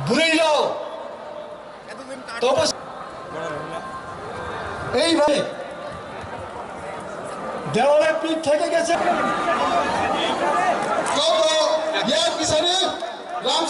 দূরেই যাও এইভাবে দেওয়ালের পিঠ থেকে গেছে রাম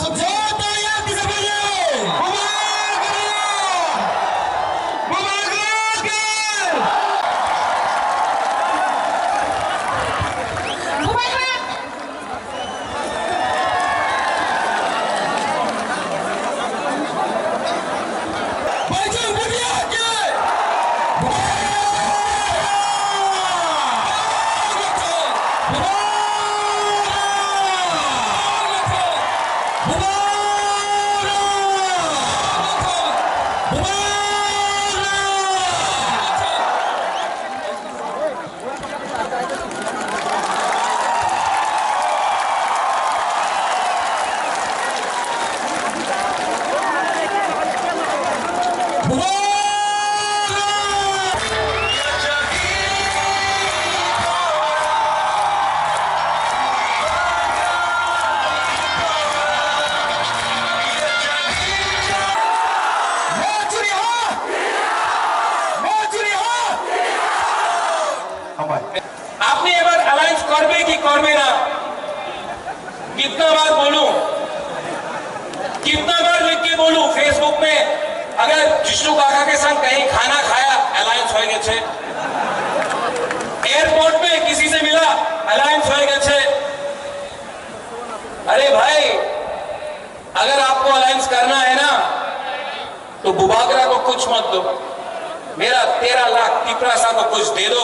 আপনি এবার অ্যালায়েন্স করবে কি করবে না कितना बार बोलूं कितना बार लिख के बोलूं फेसबुक में अगर जिष्णु काका के संग कहीं खाना खाया अलायंस हो गए एयरपोर्ट में किसी से मिला अलायंस हो गए अरे भाई अगर आपको अलायंस करना है ना तो बुबागरा को कुछ मत दो मेरा 13 लाख तिपरासा को कुछ दे दो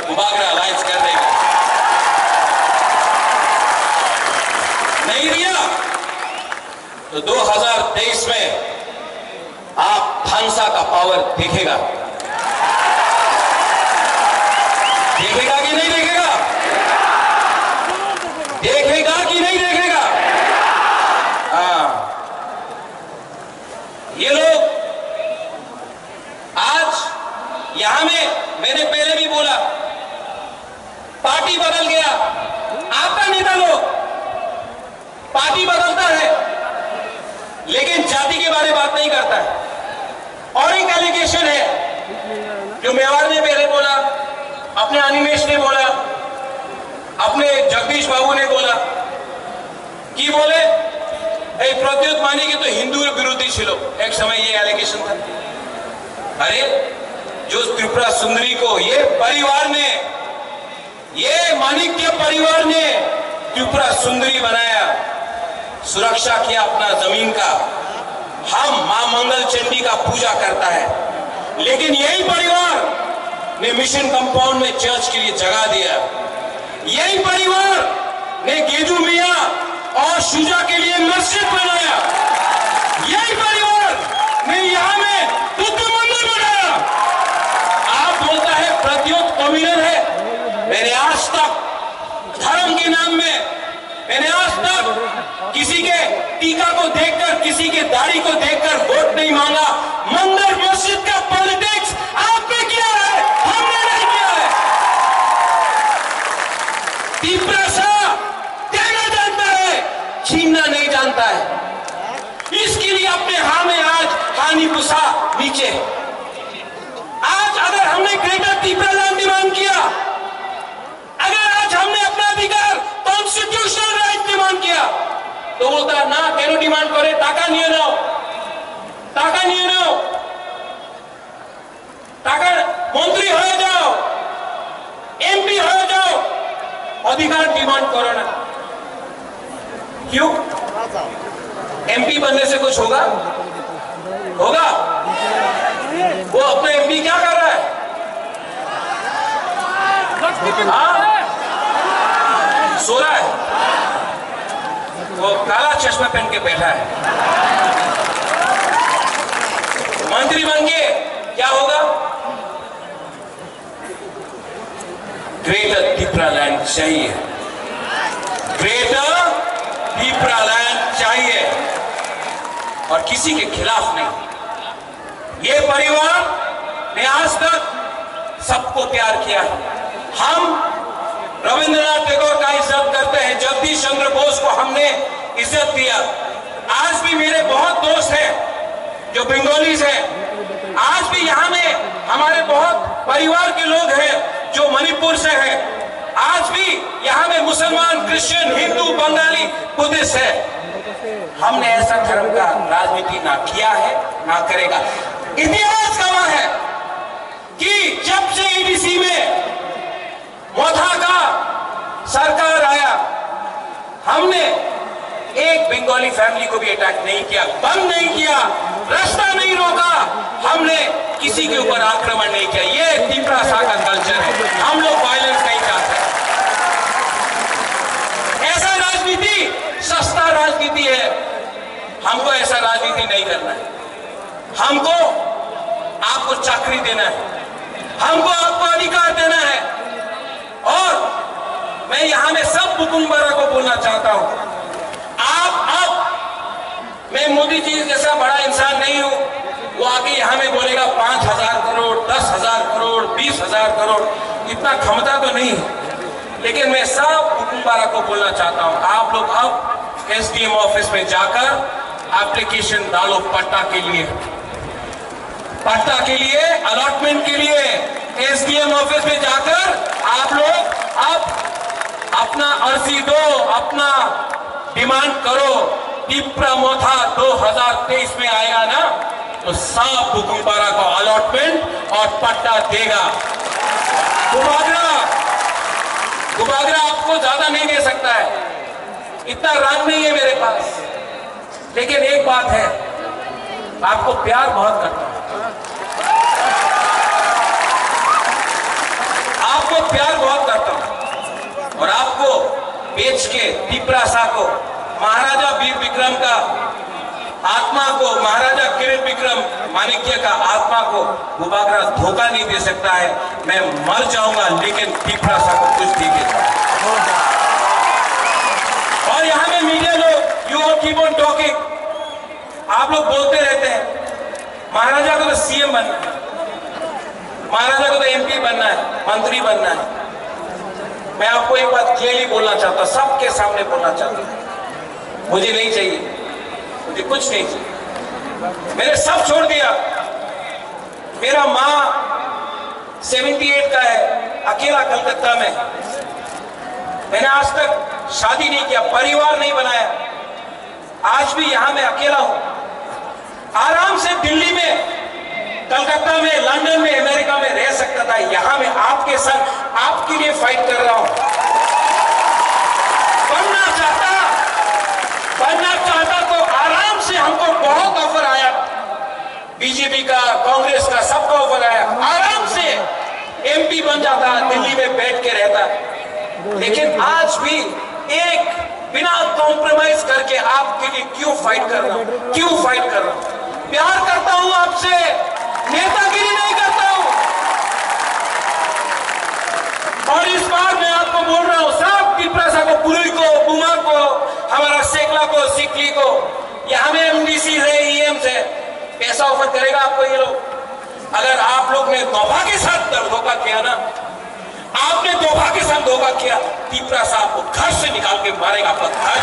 बुबागरा अलायंस कर देगा नहीं दिया तो 2023 में आप भांसा का पावर देखेगा देखेगा कि नहीं देखेगा देखेगा कि नहीं देखेगा हाँ ये लोग आज यहां में मैंने पहले भी बोला पार्टी बदल गया आपका नेता लोग पार्टी बदलता है लेकिन जाति के बारे में बात नहीं करता है और एक एलिगेशन है जो मेवाड़ ने पहले बोला अपने अनिमेश ने बोला अपने जगदीश बाबू ने बोला कि बोले प्रद्योत मानी के तो हिंदू विरोधी छिलो एक समय ये एलिगेशन था अरे जो त्रिपुरा सुंदरी को ये परिवार ने ये माणिक्य परिवार ने त्रिपुरा सुंदरी बनाया सुरक्षा किया अपना जमीन का हम मां मंगल चंडी का पूजा करता है लेकिन यही परिवार ने मिशन कंपाउंड में चर्च के लिए जगह दिया यही परिवार ने गेजू मिया और शुजा के लिए मस्जिद बनाया यही परिवार ने यहां में बुद्ध मंदिर बनाया आप बोलता है प्रद्योत कम्युनल है मैंने आज तक धर्म के नाम में मैंने आज तक किसी के टीका को देखकर किसी के दाढ़ी को देखकर वोट नहीं मांगा मंदिर मस्जिद का पॉलिटिक्स आपने किया है हमने नहीं किया है तिपरासा देना जानता है छीनना नहीं जानता है इसके लिए अपने हां में आज हानि पुसा नीचे आज अगर हमने ग्रेटर तिपरालैंड डिमांड किया अगर आज हमने अपना अधिकार कॉन्स्टिट्यूशनल राइट डिमांड किया तो बोलता ना केनो डिमांड करे टाका निये नाओ टाका मंत्री हो जाओ एमपी हो जाओ अधिकार डिमांड करो ना क्यों एमपी बनने से कुछ होगा वो अपने एमपी क्या कर रहा है सो रहा है वो काला चश्मा पहन के बैठा है मंत्री बन के क्या होगा चाहिए, ग्रेटर दीपरालैंड चाहिए और किसी के खिलाफ नहीं। ये परिवार ने आज तक सबको प्यार किया है। हम रविंद्रनाथ टैगोर का इज्जत करते हैं, जगदीश चंद्र बोस को हमने इज्जत दिया। आज भी मेरे बहुत दोस्त हैं जो बंगालीज हैं। आज भी यहाँ में हमारे बहुत परिवार के लोग हैं जो मणिपुर से हैं। आज भी यहाँ में मुसलमान, क्रिश्चियन, हिंदू, बंगाली, बुद्धिस्ट है। हमने ऐसा धर्म का राजनीति ना किया है, ना करेगा। इतिहास गवाह है कि जब से ईडीसी में मोथा का सरकार आया, हमने एक बंगाली फैमिली को भी अटैक नहीं किया, बंद नहीं किया, रास्ता नहीं रोका, हमने किसी के ऊपर आक्रमण नहीं किया। ये दीपरासा का कल्चर है। हम लोग वायलेंस नहीं चाहते। ऐसा राजनीति सस्ता राजनीति है। हमको ऐसा राजनीति नहीं करना है। हमको आपको चाकरी देना है, हमको आपको अधिकार देना है। और मैं यहां में सब बुकुम्बारा को बोलना चाहता हूं, मैं मोदी जी जैसा बड़ा इंसान नहीं हूं। वो आके यहां में बोलेगा 5,000 करोड़, 10,000 करोड़, 20,000 करोड़, इतना क्षमता तो नहीं है। लेकिन मैं सब बुकुम्बारा को बोलना चाहता हूं, आप लोग अब एसडीएम ऑफिस में जाकर एप्लीकेशन डालो पट्टा के लिए, अलॉटमेंट के लिए। एसडीएम ऑफिस में जाकर आप लोग अब अपना अर्जी दो, अपना डिमांड करो। दीपरा मोथा 2023 में आएगा ना, तो सब बुकुम्बारा को अलॉटमेंट और पट्टा देगा। गुबागरा आपको ज्यादा नहीं दे सकता है, इतना रंग नहीं है मेरे पास। लेकिन एक बात है, आपको प्यार बहुत करता हूं, आपको प्यार बहुत करता हूं। और आपको बेच के दीपरासा को, महाराजा वीर विक्रम का आत्मा को, महाराजा किरण विक्रम माणिक्य का आत्मा को गुबागरा धोखा नहीं दे सकता है। मैं मर जाऊंगा लेकिन दीपरासा को कुछ नहीं दे सकता। और यहां में मीडिया लोग, यू कीप ऑन टॉकिंग, आप लोग बोलते रहते हैं महाराजा को तो सीएम बनना है, महाराजा को तो एमपी बनना है, मंत्री बनना है। मैं आपको एक बात क्लियरली बोलना चाहता हूं, सबके सामने बोलना चाहता हूं, मुझे नहीं चाहिए, मुझे कुछ नहीं चाहिए। मैंने सब छोड़ दिया। मेरा माँ 78 का है, अकेला कलकत्ता में। मैंने आज तक शादी नहीं किया, परिवार नहीं बनाया। आज भी यहां मैं अकेला हूं। आराम से दिल्ली में, कलकत्ता में, लंदन में, अमेरिका में रह सकता था। यहां मैं आपके साथ आपके लिए फाइट कर रहा हूं। बनना चाहता तो आराम से, हमको बहुत ऑफर आया, बीजेपी का, कांग्रेस का, सबका ऑफर आया। आराम से एमपी बन जाता, दिल्ली में बैठ के रहता। लेकिन आज भी एक बिना कॉम्प्रोमाइज करके आपके लिए क्यों फाइट कर रहा हूं, क्यों फाइट कर रहा हूं? प्यार करता हूं आपसे, नेतागिरी नहीं करता हूं। और इस बार मैं आपको बोल रहा हूं, सब दीपरासा को, पुरुई को, बुमा को, हमारा सेकला को, सिकली को, यहां में एमडीसी है, ईएम है, पैसा ऑफर करेगा आपको ये लोग। अगर आप लोग ने धोखा के साथ धोखा किया ना, आपने धोखा के साथ धोखा किया, दीपरासा आपको घर से निकाल के मारेगा, आपका घर